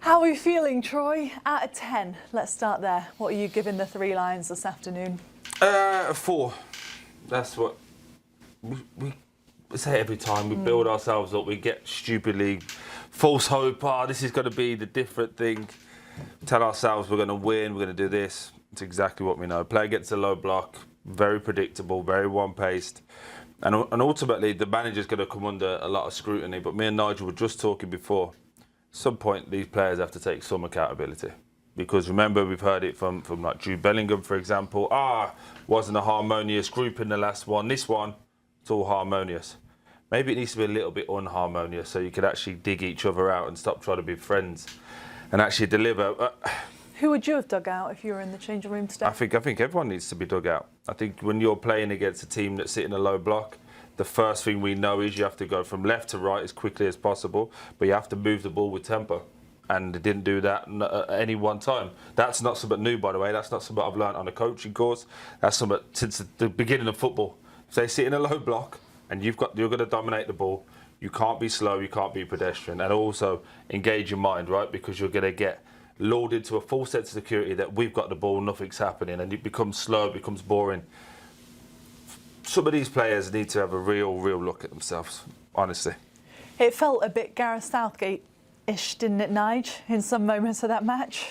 How are we feeling, Troy? Out of 10, let's start there. What are you giving the Three Lions this afternoon? 4. That's what we say every time. We build ourselves up. We get stupidly false hope. This is going to be the different thing. Tell ourselves we're going to win. We're going to do this. It's exactly what we know. Play against a low block. Very predictable. Very one-paced. And ultimately, the manager's going to come under a lot of scrutiny. But me and Nigel were just talking before. At some point, these players have to take some accountability. Because remember, we've heard it from like Jude, Bellingham, for example. Wasn't a harmonious group in the last one. This one, it's all harmonious. Maybe it needs to be a little bit unharmonious so you could actually dig each other out and stop trying to be friends and actually deliver. Who would you have dug out if you were in the changing room today? I think everyone needs to be dug out. I think when you're playing against a team that's sitting a low block, the first thing we know is you have to go from left to right as quickly as possible, but you have to move the ball with tempo. And they didn't do that at any one time. That's not something new, by the way. That's not something I've learned on a coaching course. That's something since the beginning of football. If they sit in a low block and you're going to dominate the ball, you can't be slow, you can't be pedestrian, and also engage your mind, right? Because you're going to get lulled into a false sense of security that we've got the ball, nothing's happening, and it becomes slow, it becomes boring. Some of these players need to have a real look at themselves, honestly. It felt a bit Gareth Southgate-ish, didn't it, Nige, in some moments of that match?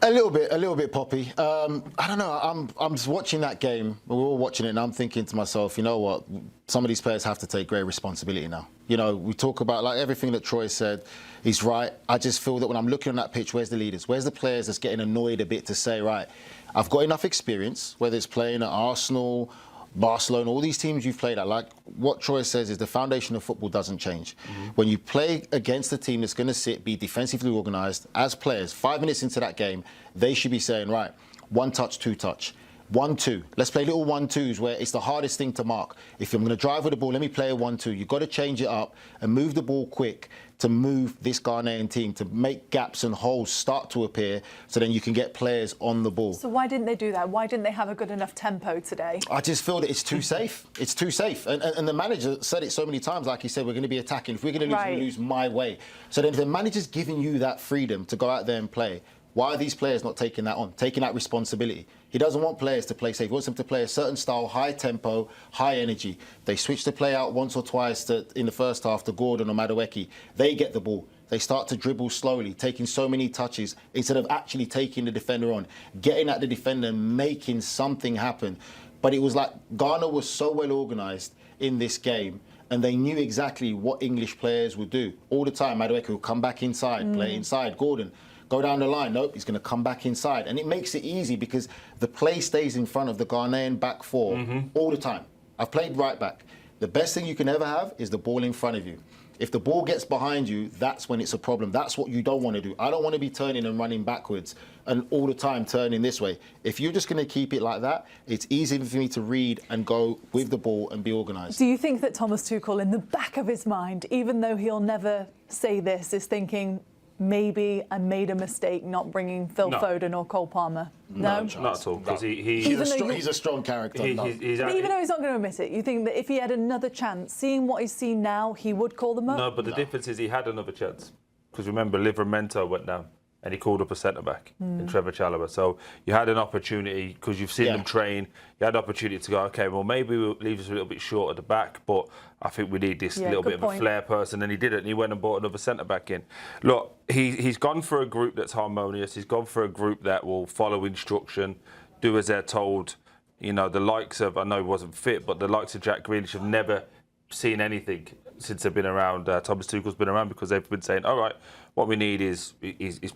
A little bit, Poppy. I don't know. I'm just watching that game. We're all watching it, and I'm thinking to myself, you know what? Some of these players have to take great responsibility now. You know, we talk about like everything that Troy said. He's right. I just feel that when I'm looking on that pitch, where's the leaders? Where's the players that's getting annoyed a bit to say, right, I've got enough experience, whether it's playing at Arsenal, Barcelona, all these teams you've played at, like what Troy says is the foundation of football doesn't change. When you play against a team that's going to be defensively organised, as players, 5 minutes into that game, they should be saying, right, 1 touch, 2 touch, 1-2. Let's play little 1-2s where it's the hardest thing to mark. If I'm going to drive with the ball, let me play a 1-2. You've got to change it up and move the ball quick to move this Ghanaian team, to make gaps and holes start to appear so then you can get players on the ball. So why didn't they do that? Why didn't they have a good enough tempo today? I just feel that it's too safe. It's too safe. And the manager said it so many times, like he said, we're going to be attacking. If we're going to lose, we lose my way. So then if the manager's giving you that freedom to go out there and play, why are these players not taking that on, taking that responsibility? He doesn't want players to play safe. He wants them to play a certain style, high tempo, high energy. They switch the play out once or twice in the first half to Gordon or Madueke. They get the ball. They start to dribble slowly, taking so many touches instead of actually taking the defender on, getting at the defender and making something happen. But it was like Ghana was so well organised in this game, and they knew exactly what English players would do. All the time, Madueke would come back inside, play inside. Gordon, go down the line. Nope, he's going to come back inside. And it makes it easy because the play stays in front of the Ghanaian back four all the time. I've played right back. The best thing you can ever have is the ball in front of you. If the ball gets behind you, that's when it's a problem. That's what you don't want to do. I don't want to be turning and running backwards and all the time turning this way. If you're just going to keep it like that, it's easy for me to read and go with the ball and be organised. Do you think that Thomas Tuchel, in the back of his mind, even though he'll never say this, is thinking, maybe I made a mistake not bringing Phil Foden or Cole Palmer? No? Not at all. Because he's a strong character. But even though he's not going to admit it, you think that if he had another chance, seeing what he's seen now, he would call them up? No, but the difference is he had another chance. Because remember, Livramento went down and he called up a centre-back in Trevor Chalobah. So you had an opportunity, because you've seen them train, you had an opportunity to go, OK, well, maybe we'll leave us a little bit short at the back, but I think we need this little bit of a flair person. And he did it, and he went and brought another centre-back in. Look, he's gone for a group that's harmonious. He's gone for a group that will follow instruction, do as they're told. You know, the likes of, I know he wasn't fit, but the likes of Jack Grealish have never seen anything since they've been around. Thomas Tuchel's been around, because they've been saying, all right, what we need is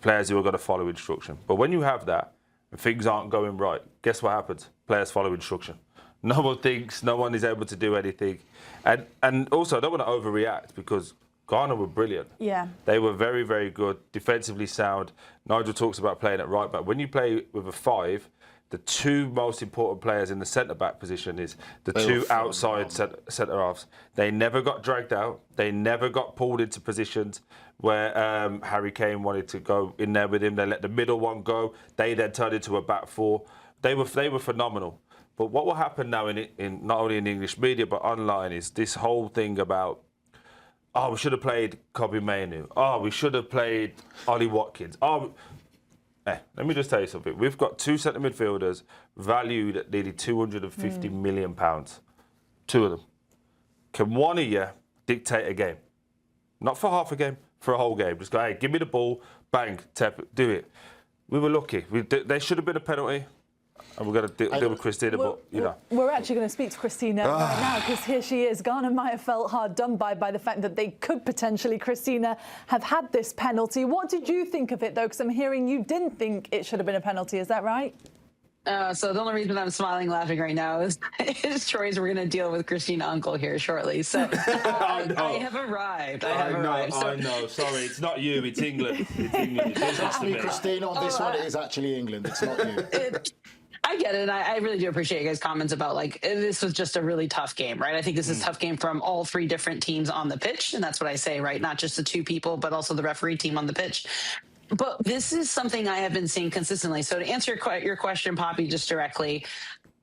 players who are going to follow instruction. But when you have that and things aren't going right, guess what happens? Players follow instruction. No one thinks, no one is able to do anything. And also, I don't want to overreact, because Ghana were brilliant. Yeah. They were very, very good, defensively sound. Nigel talks about playing at right back. When you play with a 5, the 2 most important players in the centre-back position is the 2 outside centre-halves. They never got dragged out. They never got pulled into positions where Harry Kane wanted to go in there with him. They let the middle one go. They then turned into a back 4. They were phenomenal. But what will happen now in not only in English media but online is this whole thing about, oh, we should have played Kobe Mainoo. Oh, we should have played Ollie Watkins. Oh, let me just tell you something. We've got two centre midfielders valued at nearly £250 million. Two of them. Can one of you dictate a game? Not for half a game, for a whole game. Just go, hey, give me the ball, bang, tap it, do it. We were lucky. There should have been a penalty. And we're going to deal with Christina, but, you know. We're actually going to speak to Christina right now, because here she is. Ghana might have felt hard done by the fact that they could potentially, Christina, have had this penalty. What did you think of it, though? Because I'm hearing you didn't think it should have been a penalty. Is that right? So the only reason I'm smiling, laughing right now is Troy's. We're going to deal with Christina Uncle here shortly. So I have arrived. I know. Sorry, it's not you. It's England. It's England. Trust me, Christina, on this one, it is actually England. It's not you. I get it. And I really do appreciate you guys' comments about, like, this was just a really tough game, right? I think this is a tough game from all three different teams on the pitch. And that's what I say, right? Not just the two people, but also the referee team on the pitch. But this is something I have been seeing consistently. So to answer your question, Poppy, just directly,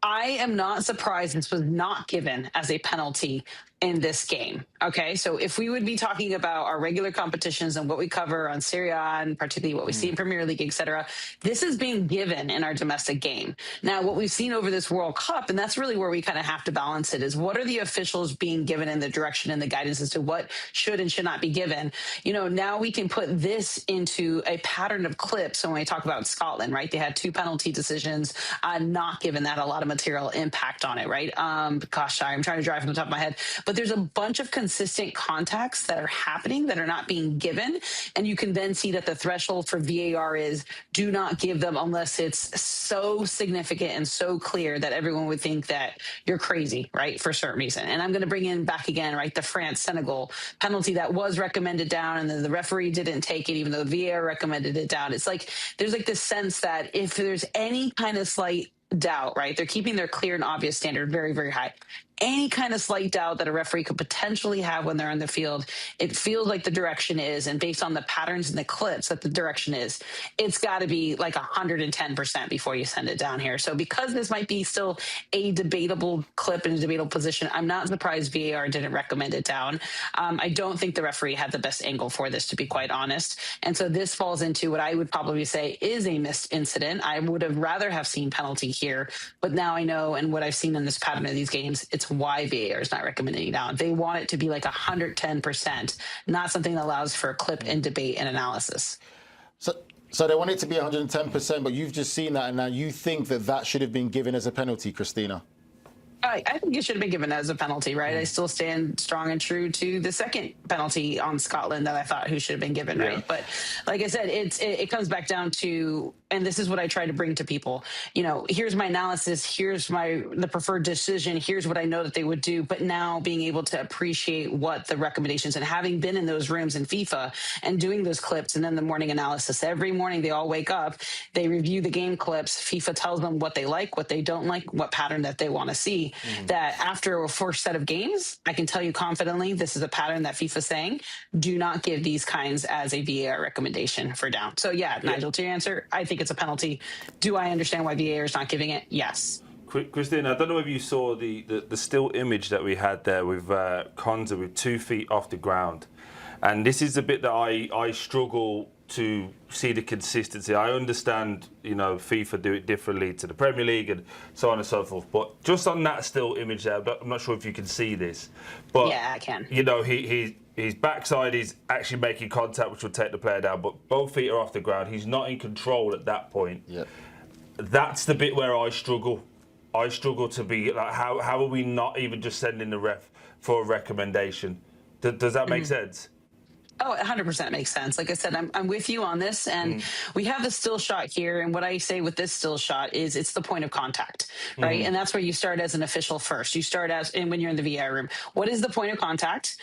I am not surprised this was not given as a penalty in this game. Okay, so if we would be talking about our regular competitions and what we cover on Serie A and particularly what we see in Premier League, etc., this is being given in our domestic game. Now, what we've seen over this World Cup, and that's really where we kind of have to balance it, is what are the officials being given in the direction and the guidance as to what should and should not be given. You know, now we can put this into a pattern of clips. So when we talk about Scotland, right, they had two penalty decisions, not given that a lot of material impact on it, right? Gosh, sorry, I'm trying to drive from the top of my head. But there's a bunch of consistent contacts that are happening that are not being given. And you can then see that the threshold for VAR is do not give them unless it's so significant and so clear that everyone would think that you're crazy, right, for a certain reason. And I'm going to bring in back again, right, the France-Senegal penalty that was recommended down, and then the referee didn't take it, even though the VAR recommended it down. It's like there's like this sense that if there's any kind of slight doubt, right, they're keeping their clear and obvious standard very, very high. Any kind of slight doubt that a referee could potentially have when they're on the field, it feels like the direction is, and based on the patterns and the clips that the direction is, it's got to be like 110% before you send it down here. So because this might be still a debatable clip and a debatable position, I'm not surprised VAR didn't recommend it down. I don't think the referee had the best angle for this, to be quite honest. And so this falls into what I would probably say is a missed incident. I would have rather have seen penalty here, but now I know, and what I've seen in this pattern of these games, it's why VAR is not recommending it down. They want it to be like 110%, not something that allows for clip and debate and analysis. So they want it to be 110%, but you've just seen that, and now you think that should have been given as a penalty, Christina? I think it should have been given as a penalty, right? I still stand strong and true to the second penalty on Scotland that I thought who should have been given, right? But like I said, it comes back down to, and this is what I try to bring to people, you know, here's my analysis, here's the preferred decision, here's what I know that they would do, but now being able to appreciate what the recommendations, and having been in those rooms in FIFA and doing those clips, and then the morning analysis, every morning they all wake up, they review the game clips, FIFA tells them what they like, what they don't like, what pattern that they want to see. That after a first set of games, I can tell you confidently, this is a pattern that FIFA's saying, do not give these kinds as a VAR recommendation for down. So Nigel, to your answer, I think it's a penalty. Do I understand why VAR is not giving it? Yes. Christina, I don't know if you saw the still image that we had there with Konza with 2 feet off the ground. And this is the bit that I struggle to see the consistency. I understand, you know, FIFA do it differently to the Premier League and so on and so forth. But just on that still image there, I'm not sure if you can see this. But yeah, I can. You know, his backside is actually making contact, which will take the player down. But both feet are off the ground. He's not in control at that point. Yeah. That's the bit where I struggle. I struggle to be like, how are we not even just sending the ref for a recommendation? Does that make sense? Oh, 100% makes sense. Like I said, I'm with you on this. And we have the still shot here. And what I say with this still shot is it's the point of contact, right? And that's where you start as an official first. You start and when you're in the VAR room, what is the point of contact?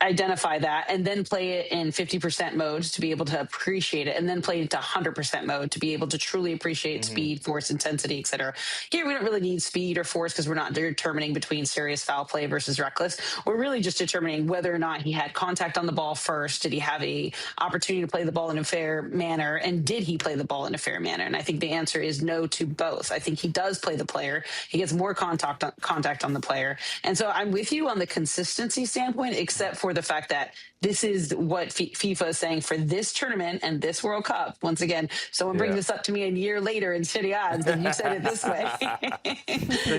Identify that, and then play it in 50% mode to be able to appreciate it, and then play it to 100% mode to be able to truly appreciate speed, force, intensity, etc. Here, we don't really need speed or force because we're not determining between serious foul play versus reckless. We're really just determining whether or not he had contact on the ball first. Did he have a opportunity to play the ball in a fair manner, and did he play the ball in a fair manner? And I think the answer is no to both. I think he does play the player. He gets more contact on the player. And so I'm with you on the consistency standpoint, except for underscore the fact that this is what FIFA is saying for this tournament and this World Cup. Once again, someone brings this up to me a year later in City Odds, and you said it this way.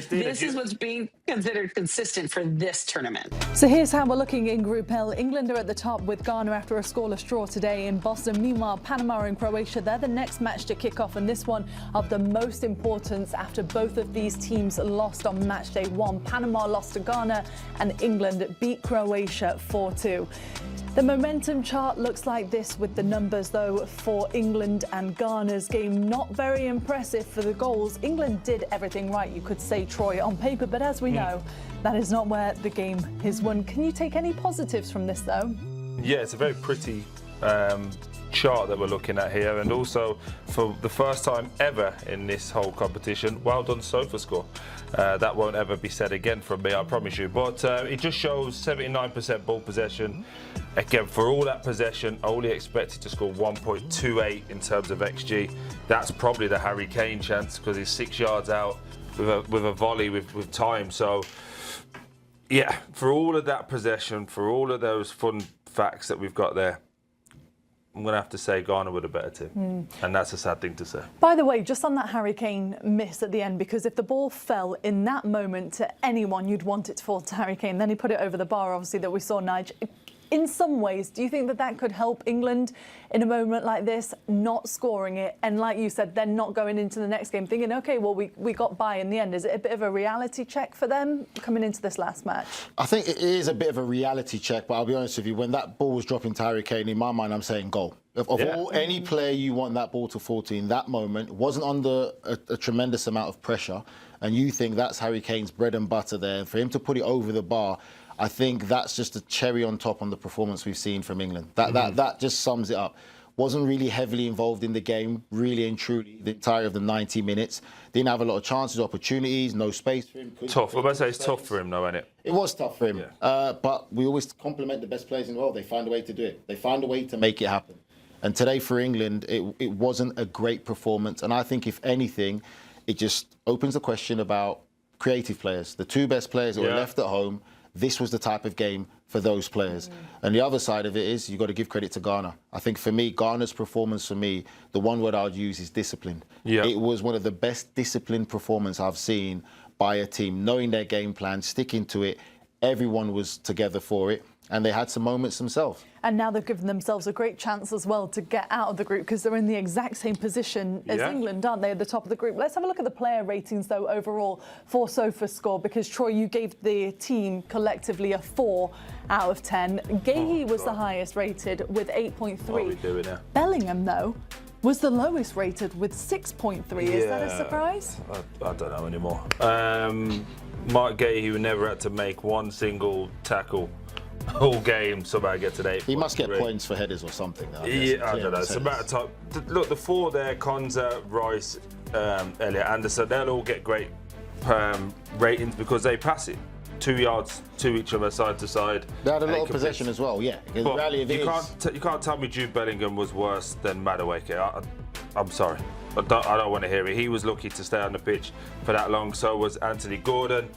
This is what's being considered consistent for this tournament. So here's how we're looking in Group L. England are at the top with Ghana after a scoreless draw today in Boston. Meanwhile, Panama and Croatia, they're the next match to kick off, and this one of the most importance after both of these teams lost on Matchday 1. Panama lost to Ghana and England beat Croatia 4-2. The momentum chart looks like this with the numbers, though, for England and Ghana's game. Not very impressive for the goals. England did everything right, you could say, Troy, on paper, but as we know, that is not where the game is won. Can you take any positives from this, though? Yeah, it's a very pretty chart that we're looking at here, and also for the first time ever in this whole competition, well done SofaScore. That won't ever be said again from me, I promise you. But it just shows 79% ball possession. Again, for all that possession, only expected to score 1.28 in terms of XG. That's probably the Harry Kane chance because he's 6 yards out with a volley with time. So, yeah, for all of that possession, for all of those fun facts that we've got there, I'm going to have to say Ghana were the better team. And that's a sad thing to say. By the way, just on that Harry Kane miss at the end, because if the ball fell in that moment to anyone, you'd want it to fall to Harry Kane. Then he put it over the bar, obviously, that we saw Nige. In some ways, do you think that that could help England in a moment like this, not scoring it, and like you said, then not going into the next game thinking, OK, well, we got by in the end? Is it a bit of a reality check for them coming into this last match? I think it is a bit of a reality check, but I'll be honest with you, when that ball was dropping to Harry Kane, in my mind, I'm saying goal. Any player you want that ball to fall to in that moment, wasn't under a tremendous amount of pressure, and you think that's Harry Kane's bread and butter there, and for him to put it over the bar, I think that's just a cherry on top on the performance we've seen from England. That just sums it up. Wasn't really heavily involved in the game, really and truly, the entire of the 90 minutes. Didn't have a lot of chances, opportunities, no space for him. Tough. I must say it's tough for him, though, isn't it? It was tough for him. Yeah. But we always compliment the best players in the world. They find a way to do it. They find a way to make it happen. And today for England, it wasn't a great performance. And I think, if anything, it just opens the question about creative players. The two best players that were left at home, this was the type of game for those players. And the other side of it is you've got to give credit to Ghana. I think for me, Ghana's performance, for me, the one word I would use is disciplined. Yeah. It was one of the best disciplined performances I've seen by a team, knowing their game plan, sticking to it. Everyone was together for it, and they had some moments themselves. And now they've given themselves a great chance as well to get out of the group, because they're in the exact same position as England, aren't they, at the top of the group? Let's have a look at the player ratings, though, overall for SofaScore, because, Troy, you gave the team collectively a 4 out of 10. Gahey was the highest rated with 8.3. What are we doing now? Bellingham, though, was the lowest rated with 6.3. Is that a surprise? I don't know anymore. Mark Gahey, who never had to make one single tackle all game, somehow gets an 8. He must get points for headers or something. Yeah, I don't know. It's a matter of time. Look, the 4 there, Konza, Rice, Elliot Anderson, they'll all get great ratings because they pass it 2 yards to each other, side to side. They had a lot of possession as well, yeah. But you can't tell me Jude Bellingham was worse than Madueke. I'm sorry. I don't want to hear it. He was lucky to stay on the pitch for that long. So was Anthony Gordon.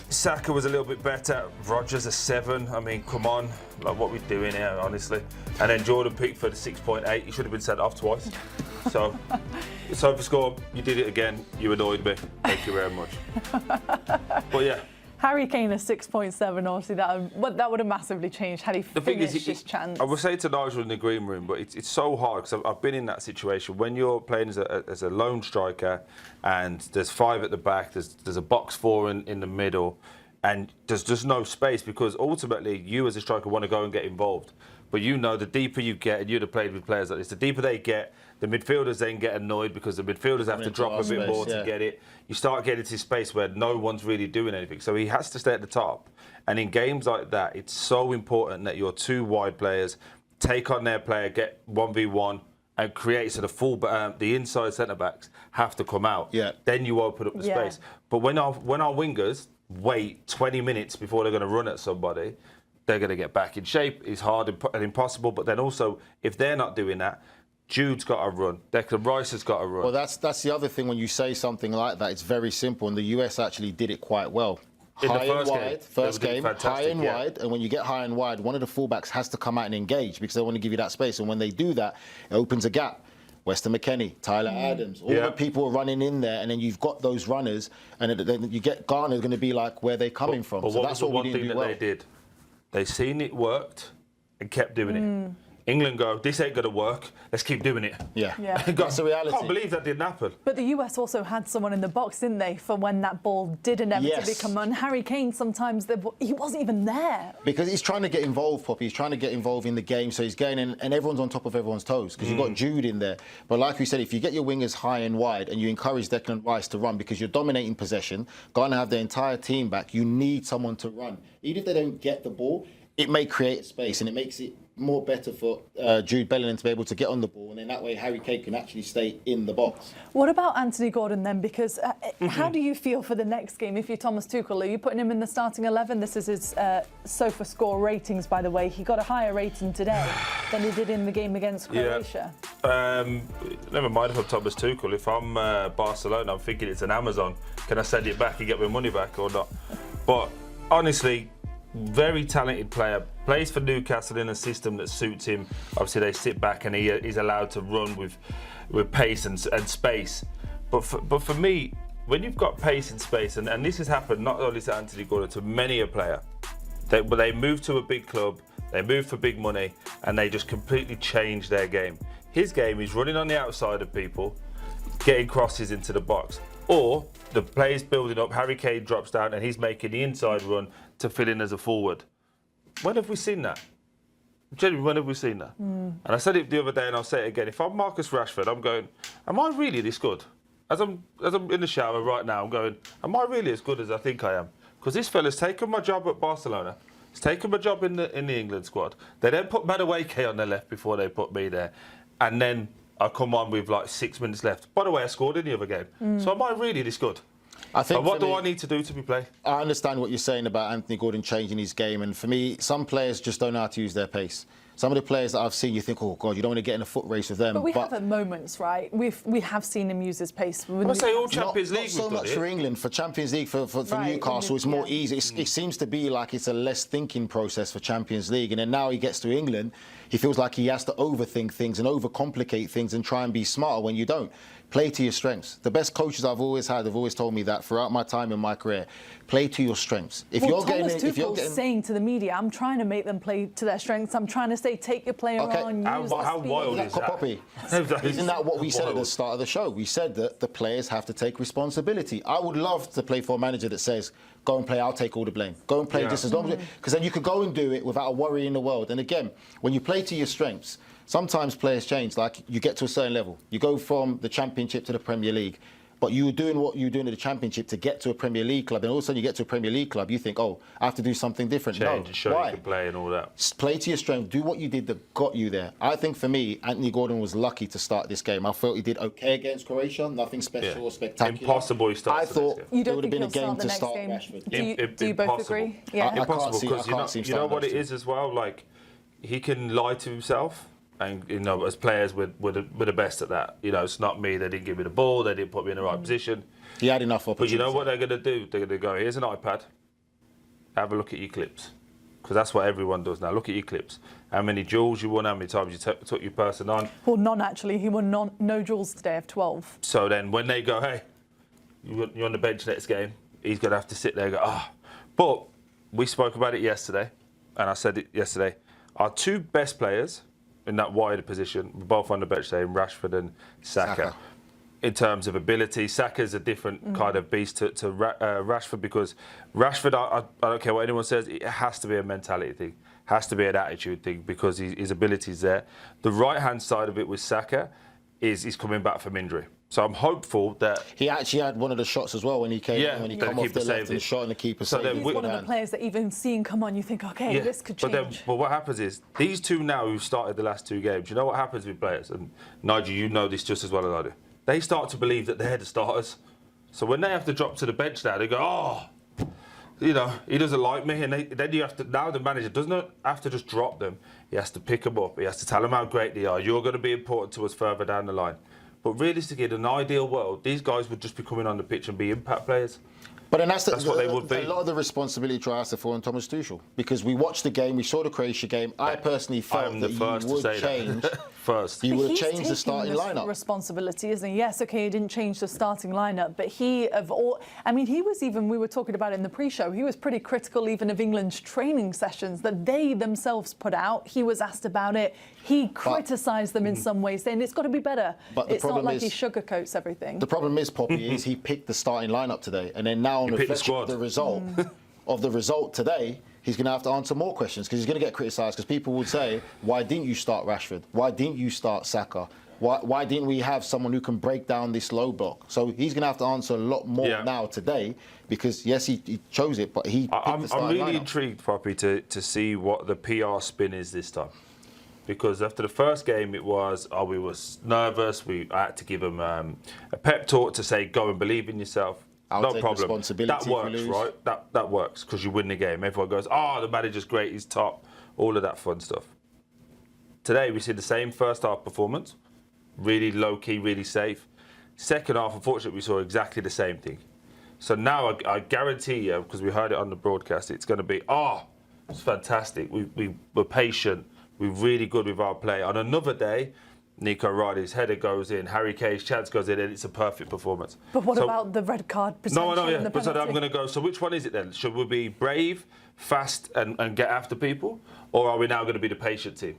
Saka was a little bit better. Rodgers a 7. I mean, come on. Like, what are we doing here, honestly? And then Jordan Pickford 6.8. He should have been sent off twice. So SofaScore, you did it again. You annoyed me. Thank you very much. But yeah. Harry Kane is 6.7. Obviously, that would have massively changed had he finished his chance. I will say to Nigel in the green room, but it's so hard because I've been in that situation when you're playing as a lone striker, and there's 5 at the back, there's a box 4 in the middle, and there's just no space because ultimately you as a striker want to go and get involved. But you know, the deeper you get, and you'd have played with players like this, the deeper they get, the midfielders then get annoyed because the midfielders have to drop a bit more to get it. You start getting to space where no one's really doing anything. So he has to stay at the top. And in games like that, it's so important that your 2 wide players take on their player, get 1v1, and create so the inside centre-backs have to come out. Yeah. Then you open up the space. But when our wingers wait 20 minutes before they're going to run at somebody, they're going to get back in shape. It's hard and impossible. But then also, if they're not doing that, Jude's got to run. Declan Rice has got to run. Well, that's the other thing when you say something like that. It's very simple, and the US actually did it quite well. high and first wide, game, first they did game, fantastic, high and yeah. wide, and when you get high and wide, one of the fullbacks has to come out and engage because they want to give you that space. And when they do that, it opens a gap. Weston McKennie, Tyler Adams, all the people are running in there, and then you've got those runners, and then you get Ghana going to be like, where are they coming from? But So what that's was the what we one didn't thing do that well. they did? They seen it worked and kept doing it. England go, this ain't going to work. Let's keep doing it. Yeah, Yeah. that's the reality. I can't believe that didn't happen. But the US also had someone in the box, didn't they, for when that ball did inevitably Yes. come on. Harry Kane, sometimes he wasn't even there. Because he's trying to get involved, Poppy. He's trying to get involved in the game, so he's going in, and everyone's on top of everyone's toes because you've got Jude in there. But like we said, if you get your wingers high and wide and you encourage Declan Rice to run because you're dominating possession, going to have the entire team back, you need someone to run. Even if they don't get the ball, it may create space and it makes it more better for Jude Bellingham to be able to get on the ball, and then that way Harry Kane can actually stay in the box. What about Anthony Gordon then? Because how do you feel for the next game if you're Thomas Tuchel? Are you putting him in the starting 11? This is his SOFA score ratings, by the way. He got a higher rating today than he did in the game against Croatia. Never mind if I'm Thomas Tuchel. If I'm Barcelona, I'm thinking it's an Amazon. Can I send it back and get my money back or not? But honestly, very talented player, plays for Newcastle in a system that suits him. Obviously they sit back and he's allowed to run with pace and space. But for me, when you've got pace and space, and this has happened not only to Anthony Gordon, to many a player, they move to a big club, they move for big money, and they just completely change their game. His game is running on the outside of people, getting crosses into the box. Or the play's building up, Harry Kane drops down and he's making the inside run to fill in as a forward. When have we seen that? Genuinely, when have we seen that? And I said it the other day and I'll say it again. If I'm Marcus Rashford, I'm going, am I really this good? As I'm in the shower right now, I'm going, am I really as good as I think I am? Because this fella's taken my job at Barcelona. He's taken my job in the England squad. They then put Madueke on the left before they put me there. And then I come on with like 6 minutes left. By the way, I scored in the other game. So am I really this good? I think. And what do I need to do to be played? I understand what you're saying about Anthony Gordon changing his game, and for me, some players just don't know how to use their pace. Some of the players that I've seen, you think, oh God, you don't want to get in a foot race with them. But we have at moments, right? We have seen him use his pace. I say all Champions not League. so much for England. For Champions League, for Right, Newcastle, it's more easy. It seems to be like it's a less thinking process for Champions League. And then now he gets to England, he feels like he has to overthink things and overcomplicate things and try and be smarter when you don't. Play to your strengths. The best coaches I've always had have always told me that throughout my time in my career. Play to your strengths. If Well, you're Thomas getting, if you're Tuchel's getting, saying to the media, I'm trying to make them play to their strengths. I'm trying to say, take your player Okay. on, How use the wild speed. is that? Poppy, isn't that what we said at the start of the show? We said that the players have to take responsibility. I would love to play for a manager that says, go and play, I'll take all the blame. Go and play just as long as... Because then you could go and do it without a worry in the world. And again, when you play to your strengths, sometimes players change. Like, you get to a certain level. You go from the Championship to the Premier League. But you were doing what you were doing in the Championship to get to a Premier League club, and all of a sudden you get to a Premier League club, you think, oh, I have to do something different. Change No, and show why? you can play and all that. Play to your strength. Do what you did that got you there. I think for me, Anthony Gordon was lucky to start this game. I felt he did okay against Croatia. Nothing special or spectacular. Impossible he starts I thought this You it don't would have think been a he'll game start to the next start game? Rashford. Do you both Impossible. agree? Yeah. I can't Impossible, see- because I can't see him you know starting what it those is as well. Like, he can lie to himself, and you know, as players, we're the best at that. You know, it's not me. They didn't give me the ball. They didn't put me in the right position. He had enough But opportunities. you know what they're going to do? They're going to go, here's an iPad. Have a look at your clips, because that's what everyone does now. Look at your clips. How many duels you won? How many times you took your person on? Well, none actually. He won no duels today of 12. So then when they go, hey, you're on the bench next game, he's going to have to sit there and go, ah. But we spoke about it yesterday, and I said it yesterday. Our two best players in that wider position were both on the bench today, Rashford and Saka. In terms of ability, Saka's a different kind of beast to Rashford, because Rashford, I don't care what anyone says, it has to be a mentality thing, has to be an attitude thing, because his ability's there. The right-hand side of it with Saka is he's coming back from injury. So I'm hopeful that... He actually had one of the shots as well when he came Yeah, when he the come off keeper the left saved and it. shot and the keeper So saved then it. He's one of Man. the players that even seeing come on, you think, okay, this could change. But what happens is, these two now who've started the last two games, you know what happens with players? And Nigel, you know this just as well as I do. They start to believe that they're the starters. So when they have to drop to the bench now, they go, oh, you know, he doesn't like me. And then you have to, now the manager doesn't have to just drop them. He has to pick them up. He has to tell them how great they are. You're going to be important to us further down the line. But realistically, in an ideal world, these guys would just be coming on the pitch and be impact players. But then that's what they would be. A lot of the responsibility tries to fall on Thomas Tuchel, because we watched the game, we saw the Croatia game. I personally felt that you would change. You would have changed the starting lineup. Responsibility, isn't he? Yes, okay, he didn't change the starting lineup, but he was even, we were talking about it in the pre-show, he was pretty critical even of England's training sessions that they themselves put out. He was asked about it. He criticised them in some ways, saying it's got to be better. But it's not like he sugarcoats everything. The problem is, Poppy, is he picked the starting lineup today, and then now on reflection of the result today, he's going to have to answer more questions, because he's going to get criticised, because people would say, why didn't you start Rashford? Why didn't you start Saka? Why didn't we have someone who can break down this low block? So he's going to have to answer a lot more now today, because yes, he chose it, but he picked the starting I'm really lineup. intrigued, Poppy, to see what the PR spin is this time. Because after the first game, it was, we were nervous. I had to give him a pep talk to say, go and believe in yourself. No problem. That works, right? That works, because you win the game. Everyone goes, the manager's great, he's top. All of that fun stuff. Today, we see the same first half performance. Really low-key, really safe. Second half, unfortunately, we saw exactly the same thing. So now, I guarantee you, because we heard it on the broadcast, it's going to be, it's fantastic. We were patient. We're really good with our play. On another day, Nico Riley's header goes in, Harry Kane's chance goes in, and it's a perfect performance. But what about the red card potential? No, but so I'm going to go, so which one is it then? Should we be brave, fast, and get after people? Or are we now going to be the patient team?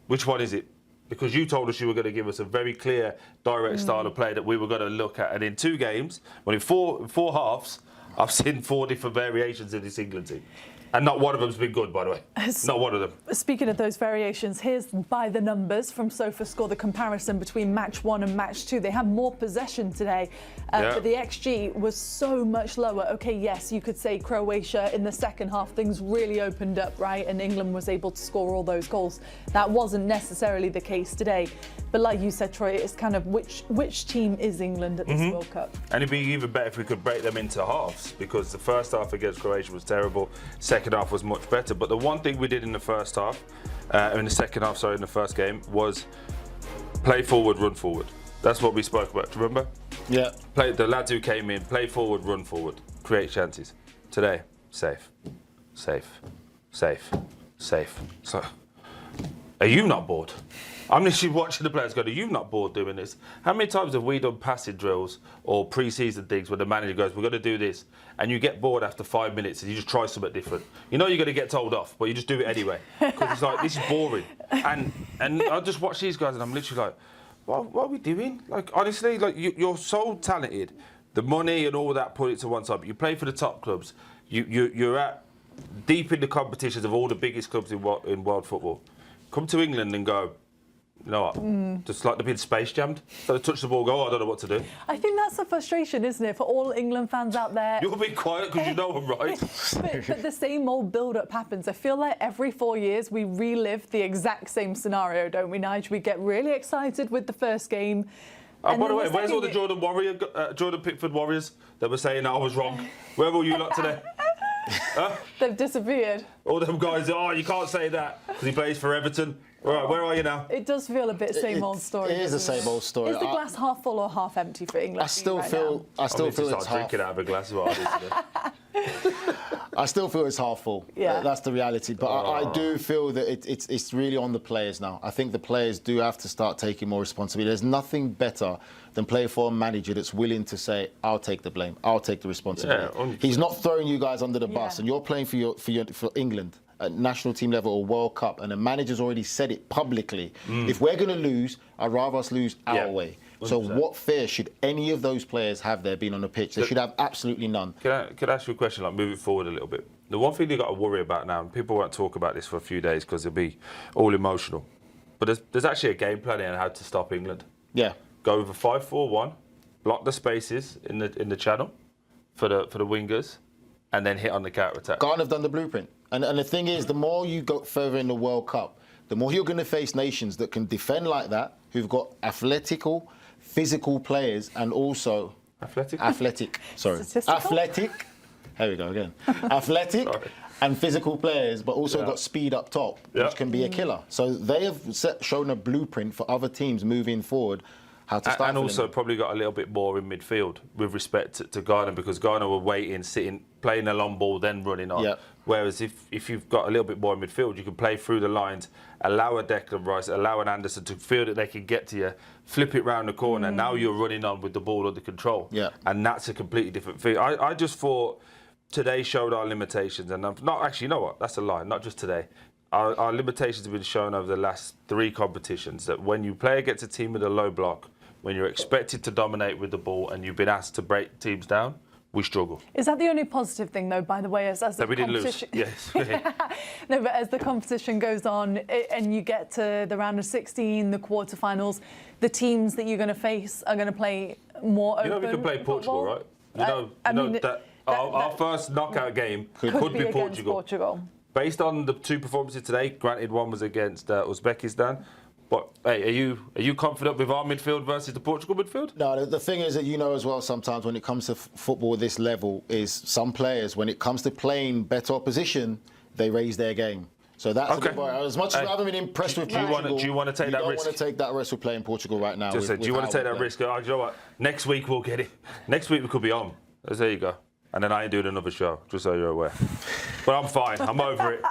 Which one is it? Because you told us you were going to give us a very clear, direct style of play that we were going to look at. And in 2 games, in four halves, I've seen 4 different variations of this England team. And not one of them's been good, by the way. Not one of them. Speaking of those variations, here's by the numbers from SofaScore, the comparison between match 1 and match 2. They had more possession today, but the XG was so much lower. Okay, yes, you could say Croatia in the second half, things really opened up, right? And England was able to score all those goals. That wasn't necessarily the case today. But like you said, Troy, it's kind of which team is England at this World Cup? And it'd be even better if we could break them into halves, because the first half against Croatia was terrible. Second half was much better. But the one thing we did in the first half, in the second half, in the first game, was play forward, run forward. That's what we spoke about, remember? Yeah. The lads who came in, play forward, run forward, create chances. Today, safe. So, are you not bored? I'm literally watching the players go, are you not bored doing this? How many times have we done passing drills or pre-season things where the manager goes, we're going to do this, and you get bored after 5 minutes and you just try something different? You know you're going to get told off, but you just do it anyway. Because it's like, this is boring. And I just watch these guys and I'm literally like, what are we doing? Like, honestly, like you're so talented. The money and all that, put it to one side. But you play for the top clubs. You're at deep in the competitions of all the biggest clubs in world football. Come to England and go, you know what? Just like they've been space jammed. So they touch the ball, go, I don't know what to do. I think that's the frustration, isn't it, for all England fans out there? You'll be quiet because you know I'm right. but the same old build-up happens. I feel like every 4 years we relive the exact same scenario, don't we, Nige? We get really excited with the first game. By the way, where's all the Jordan Pickford Warriors that were saying I was wrong? Where were you lot today? Huh? They've disappeared. All them guys, you can't say that because he plays for Everton. All right, where are you now? It does feel a bit same old story. It is the same old story. Is the glass half full or half empty for England? I still feel it's half. Drinking out of a glass of water. I still feel it's half full. Yeah. That's the reality. But I do feel that it's really on the players now. I think the players do have to start taking more responsibility. There's nothing better than playing for a manager that's willing to say, I'll take the blame, I'll take the responsibility. Yeah, he's not throwing you guys under the bus, and you're playing for England at national team level or World Cup, and the manager's already said it publicly. If we're going to lose, I'd rather us lose our way. 100%. So what fear should any of those players have there being on the pitch? They should have absolutely none. Can I ask you a question, like moving forward a little bit? The one thing you've got to worry about now, and people won't talk about this for a few days because it'll be all emotional, but there's actually a game plan on how to stop England. Yeah. Go over 5-4-1, block the spaces in the channel for the wingers, and then hit on the counter-attack. Ghana have done the blueprint. And the thing is, the more you go further in the World Cup, the more you're going to face nations that can defend like that, who've got physical players, and also... Athletic. Here we go again. Athletic and physical players, but also got speed up top, which can be a killer. So they have shown a blueprint for other teams moving forward. how to stifle and also him. probably got a little bit more in midfield with respect to Ghana, because Ghana were waiting, sitting, playing a long ball, then running on. Yep. Whereas if you've got a little bit more in midfield, you can play through the lines, allow a Declan Rice, allow an Anderson to feel that they can get to you, flip it round the corner. Now you're running on with the ball under control. Yeah. And that's a completely different thing. I just thought today showed our limitations, and I'm not actually. You know what? That's a lie. Not just today. Our limitations have been shown over the last 3 competitions. That when you play against a team with a low block, when you're expected to dominate with the ball, and you've been asked to break teams down, we struggle. Is that the only positive thing, though, by the way, as the we didn't lose. competition... Yes. No, but as the competition goes on and you get to the round of 16, the quarterfinals, the teams that you're going to face are going to play more open. You know we can play Portugal, right? I mean, our first knockout game could be against Portugal. Based on the 2 performances today, granted one was against Uzbekistan, but hey, are you confident with our midfield versus the Portugal midfield? No, the thing is that you know as well sometimes when it comes to football at this level is some players, when it comes to playing better opposition, they raise their game. So that's Okay. as much as I haven't been impressed with Portugal. Do you want to take that risk? You don't want to take that risk with playing Portugal right now. Just say, do you want to take that risk? Oh, you know what? Next week we'll get it. Next week we could be on. There you go. And then I ain't doing another show, just so you're aware. But I'm fine. I'm over it.